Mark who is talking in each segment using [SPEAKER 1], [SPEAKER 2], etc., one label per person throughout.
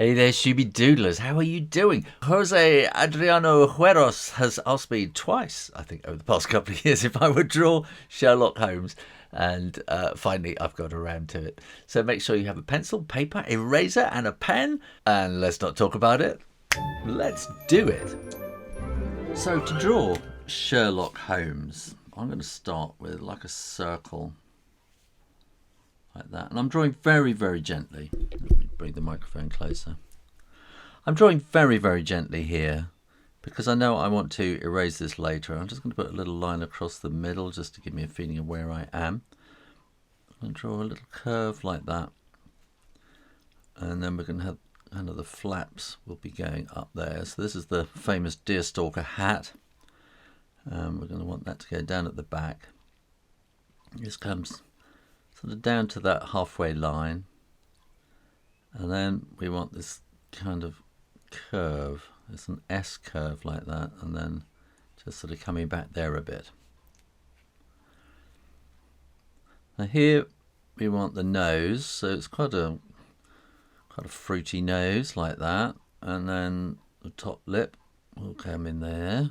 [SPEAKER 1] Hey there, Shooby Doodlers. How are you doing? Jose Adriano Hueros has asked me twice, I think, over the past couple of years, if I would draw Sherlock Holmes. And finally, I've got around to it. So make sure you have a pencil, paper, eraser, and a pen. And let's not talk about it. Let's do it. So to draw Sherlock Holmes, I'm going to start with like a circle. Like that. And I'm drawing very, very gently. Let me bring the microphone closer. I'm drawing very, very gently here because I know I want to erase this later. I'm just going to put a little line across the middle just to give me a feeling of where I am. I'm going to draw a little curve like that. And then we're going to have kind of the flaps will be going up there. So this is the famous deerstalker hat. We're going to want that to go down at the back. This comes sort of down to that halfway line, and then we want this kind of curve. It's an S curve like that, and then just sort of coming back there a bit. Now here we want the nose, so it's quite a fruity nose like that, and then the top lip will come in there,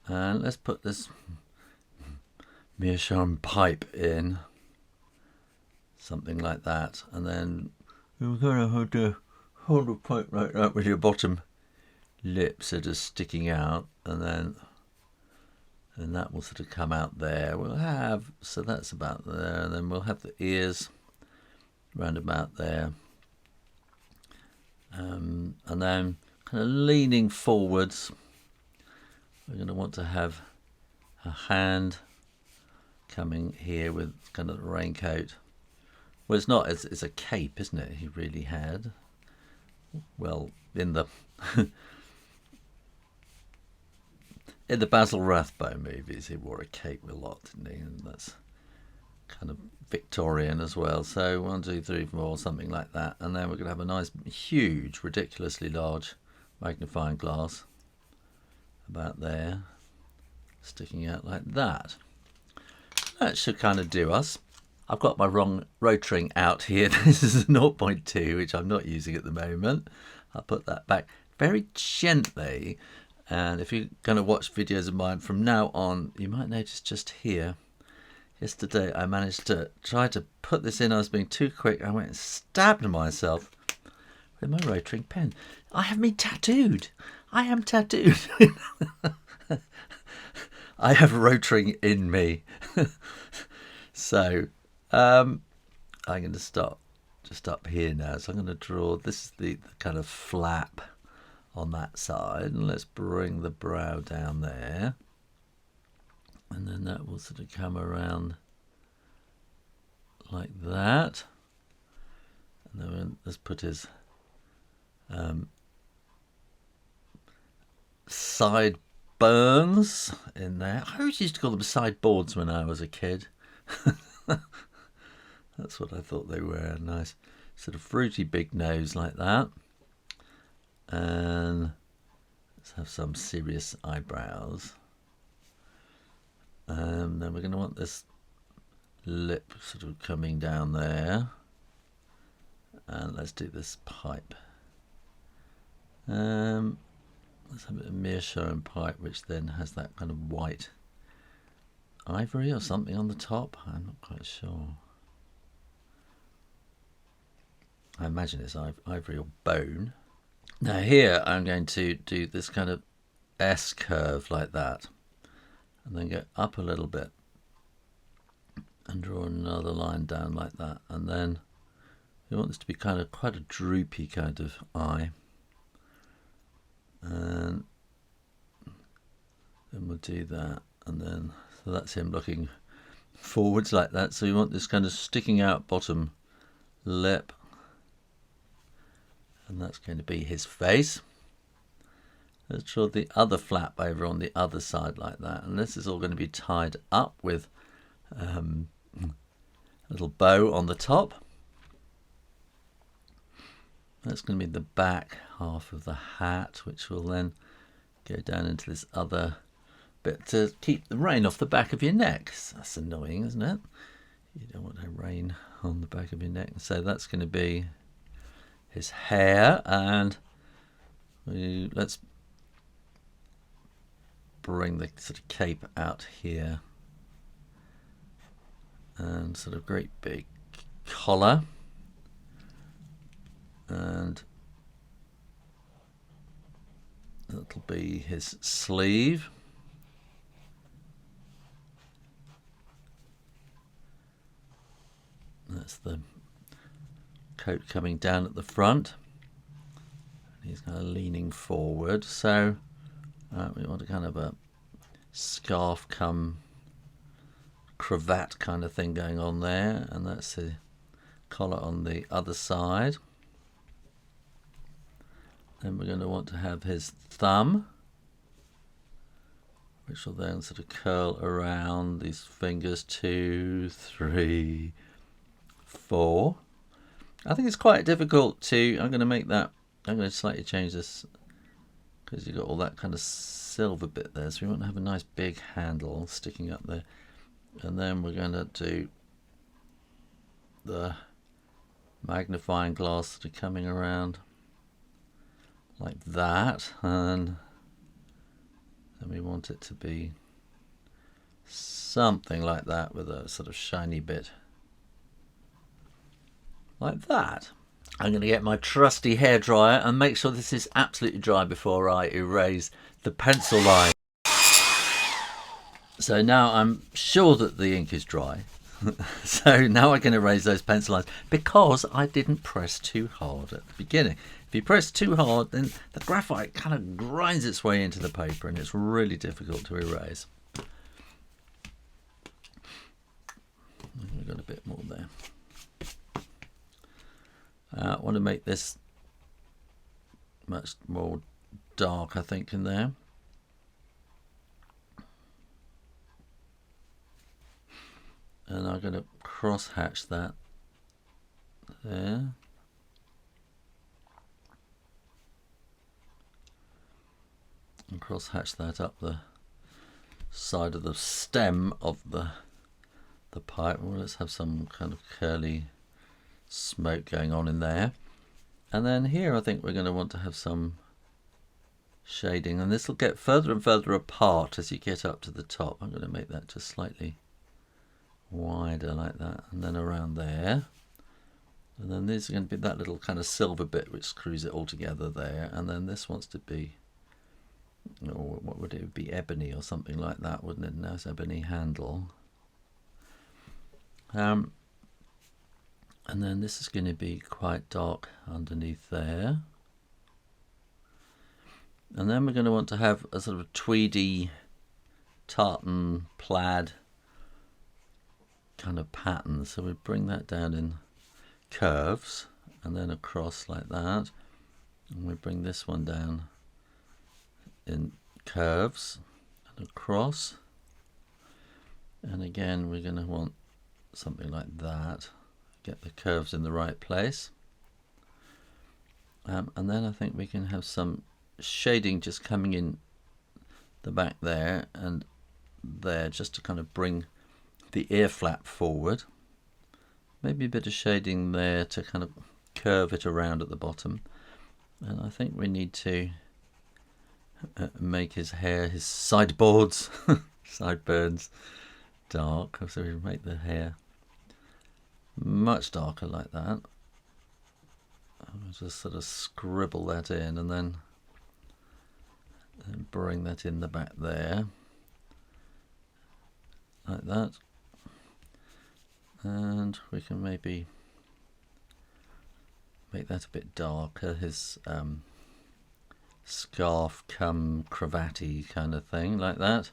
[SPEAKER 1] and let's put this meerschaum pipe in. Something like that, and then you're going to have to hold a pipe like that with your bottom lip sort of sticking out, and that will sort of come out there. We'll have, so that's about there, and then we'll have the ears round about there, and then kind of leaning forwards. We're going to want to have a hand coming here with kind of the raincoat. Well, it's not. It's a cape, isn't it? He really had. Well, in the in the Basil Rathbone movies, he wore a cape a lot, didn't he? And that's kind of Victorian as well. So 1, 2, 3, 4, something like that. And then we're going to have a nice, huge, ridiculously large magnifying glass about there, sticking out like that. That should kind of do us. I've got my wrong Rotring out here. This is a 0.2, which I'm not using at the moment. I'll put that back very gently. And if you're going to watch videos of mine from now on, you might notice just here. Yesterday, I managed to try to put this in. I was being too quick. I went and stabbed myself with my Rotring pen. I have me tattooed. I am tattooed. I have Rotring in me. So I'm going to start just up here now. So I'm going to draw, this is the kind of flap on that side. And let's bring the brow down there. And then that will sort of come around like that. And then let's put his sideburns in there. I always used to call them sideboards when I was a kid. That's what I thought they were. A nice sort of fruity big nose like that. And let's have some serious eyebrows. And then we're going to want this lip sort of coming down there. And let's do this pipe. Let's have a meerschaum pipe, which then has that kind of white ivory or something on the top. I'm not quite sure. I imagine it's ivory or bone. Now here I'm going to do this kind of S curve like that, and then go up a little bit and draw another line down like that, and then we want this to be kind of quite a droopy kind of eye, and then we'll do that, and then so that's him looking forwards like that. So you want this kind of sticking out bottom lip, and that's going to be his face. Let's draw the other flap over on the other side like that, and this is all going to be tied up with a little bow on the top. That's going to be the back half of the hat, which will then go down into this other bit to keep the rain off the back of your neck. That's annoying, isn't it? You don't want to rain on the back of your neck. So that's going to be his hair, and let's bring the sort of cape out here, and sort of great big collar, and that'll be his sleeve. That's the coat coming down at the front. He's kind of leaning forward, so we want a kind of a scarf come cravat kind of thing going on there, and that's the collar on the other side. Then we're going to want to have his thumb, which will then sort of curl around these fingers, 2, 3, 4. I think it's quite difficult to, I'm going to slightly change this because you've got all that kind of silver bit there, so we want to have a nice big handle sticking up there, and then we're going to do the magnifying glass sort of coming around like that, and then we want it to be something like that with a sort of shiny bit like that. I'm going to get my trusty hairdryer and make sure this is absolutely dry before I erase the pencil line. So now I'm sure that the ink is dry. So now I can erase those pencil lines because I didn't press too hard at the beginning. If you press too hard, then the graphite kind of grinds its way into the paper and it's really difficult to erase. We've got a bit more there. I want to make this much more dark, I think, in there. And I'm going to cross hatch that there. And cross hatch that up the side of the stem of the pipe. Well, let's have some kind of curly smoke going on in there. And then here I think we're going to want to have some shading, and this will get further and further apart as you get up to the top. I'm going to make that just slightly wider like that, and then around there, and then there's going to be that little kind of silver bit which screws it all together there, and then this wants to be, or what would it be, ebony or something like that, wouldn't it? Nice ebony handle. And then this is going to be quite dark underneath there, and then we're going to want to have a sort of tweedy tartan plaid kind of pattern, so we bring that down in curves and then across like that, and we bring this one down in curves and across, and again we're going to want something like that, get the curves in the right place, and then I think we can have some shading just coming in the back there and there, just to kind of bring the ear flap forward. Maybe a bit of shading there to kind of curve it around at the bottom. And I think we need to make his hair, his sideboards, sideburns, dark. So we make the hair much darker like that. I'll just sort of scribble that in and then bring that in the back there, like that. And we can maybe make that a bit darker, his scarf come cravatty kind of thing, like that,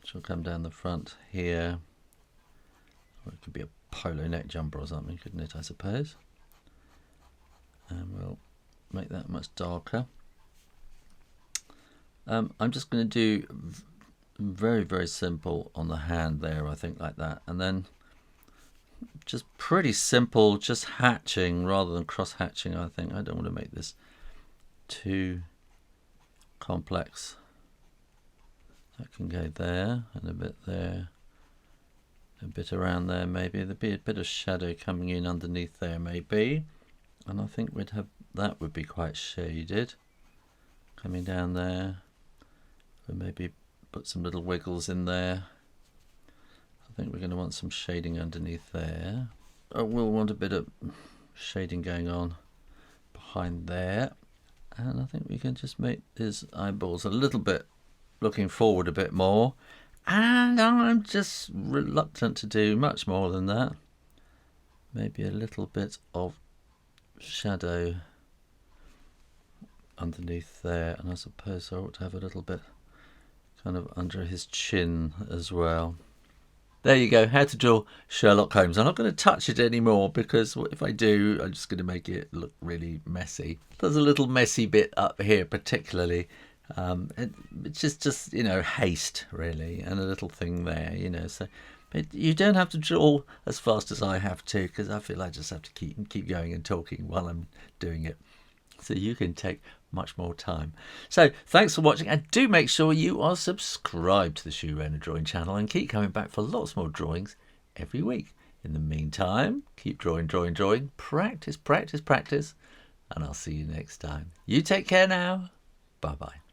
[SPEAKER 1] which will come down the front here, or it could be a polo neck jumper or something, couldn't it, I suppose. And we'll make that much darker. I'm just going to do very, very simple on the hand there, I think, like that, and then just pretty simple, just hatching rather than cross hatching. I think I don't want to make this too complex. That can go there and a bit there, a bit around there, maybe there'll be a bit of shadow coming in underneath there, maybe, And I think we'd have that would be quite shaded. Coming down there. We'll maybe put some little wiggles in there. I think we're going to want some shading underneath there. We'll want a bit of shading going on behind there. And I think we can just make his eyeballs a little bit looking forward a bit more. And I'm just reluctant to do much more than that. Maybe a little bit of shadow underneath there. And I suppose I ought to have a little bit kind of under his chin as well. There you go, how to draw Sherlock Holmes. I'm not going to touch it anymore because if I do, I'm just going to make it look really messy. There's a little messy bit up here particularly. It's just you know, haste really, and a little thing there, you know. So you don't have to draw as fast as I have to, because I feel I just have to keep going and talking while I'm doing it. So you can take much more time. So thanks for watching, and do make sure you are subscribed to the Shoo Rayner drawing channel and keep coming back for lots more drawings every week. In the meantime, keep drawing, practice, and I'll see you next time. You take care now. Bye bye.